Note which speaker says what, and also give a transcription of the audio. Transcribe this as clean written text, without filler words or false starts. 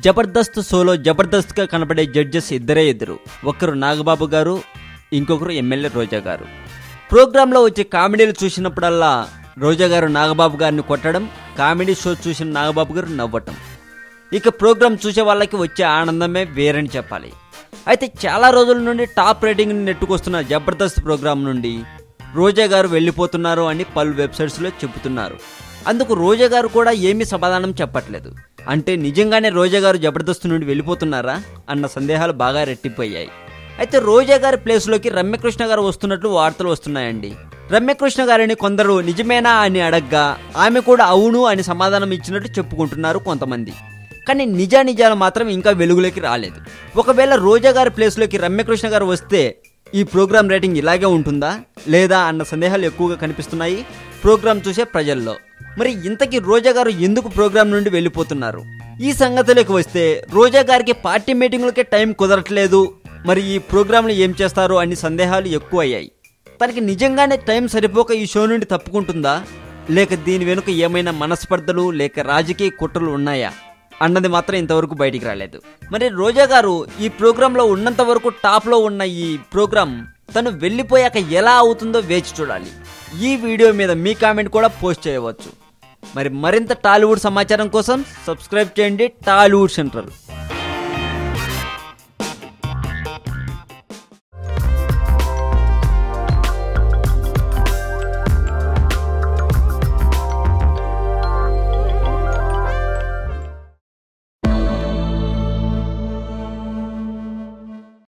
Speaker 1: జబర్దస్త్ షోలో జబర్దస్త్గా కనపడే జడ్జెస్ ఇద్దరు. ఒకరు నాగబాబు గారు, ఇంకొకరు ఎమ్మెల్యే రోజా గారు. ప్రోగ్రాంలో వచ్చే కామెడీలు చూసినప్పుడల్లా రోజా గారు నాగబాబు గారిని కొట్టడం, కామెడీ షో చూసిన నాగబాబు గారు నవ్వటం. ఇక ప్రోగ్రాం చూసే వాళ్ళకి వచ్చే ఆనందమే వేరని చెప్పాలి. అయితే చాలా రోజుల నుండి టాప్ రేటింగ్ని నెట్టుకొస్తున్న జబర్దస్త్ ప్రోగ్రాం నుండి రోజా గారు వెళ్ళిపోతున్నారు అని పలు వెబ్సైట్స్లో చెబుతున్నారు. అందుకు రోజా గారు కూడా ఏమీ సమాధానం చెప్పట్లేదు. అంటే నిజంగానే రోజా గారు జబర్దస్త్ నుండి వెళ్ళిపోతున్నారా అన్న సందేహాలు బాగా రెట్టిపోయాయి. అయితే రోజా గారి ప్లేస్లోకి రమ్యకృష్ణ గారు వస్తున్నట్లు వార్తలు వస్తున్నాయండి. రమ్యకృష్ణ గారిని కొందరు నిజమేనా అని అడగ్గా ఆమె కూడా అవును అని సమాధానం ఇచ్చినట్టు చెప్పుకుంటున్నారు కొంతమంది. కానీ నిజాలు మాత్రం ఇంకా వెలుగులోకి రాలేదు. ఒకవేళ రోజా గారి ప్లేస్లోకి రమ్యకృష్ణ గారు వస్తే ఈ ప్రోగ్రాం రేటింగ్ ఇలాగే ఉంటుందా లేదా అన్న సందేహాలు ఎక్కువగా కనిపిస్తున్నాయి ప్రోగ్రాం చూసే ప్రజల్లో. మరి ఇంతకీ రోజా గారు ఎందుకు ప్రోగ్రాం నుండి వెళ్ళిపోతున్నారు? ఈ సంగతిలోకి వస్తే రోజా గారికి పార్టీ మీటింగ్లకే టైం కుదరట్లేదు. మరి ఈ ప్రోగ్రాంలు ఏం చేస్తారు అని సందేహాలు ఎక్కువ అయ్యాయి. తనకి నిజంగానే టైం సరిపోక ఈ షో నుండి తప్పుకుంటుందా, లేక దీని వెనుక ఏమైనా మనస్పర్ధలు లేక రాజకీయ కుట్రలు ఉన్నాయా అన్నది మాత్రం ఇంతవరకు బయటికి రాలేదు. మరి రోజా గారు ఈ ప్రోగ్రాంలో ఉన్నంత వరకు టాప్లో ఉన్న ఈ ప్రోగ్రాం తను వెళ్ళిపోయాక ఎలా అవుతుందో వేచి చూడాలి. ఈ వీడియో మీద మీ కామెంట్ కూడా పోస్ట్ చేయవచ్చు. మరింత టాలీవుడ్ సమాచారం కోసం సబ్స్క్రైబ్ చేయండి టాలీవుడ్ సెంట్రల్.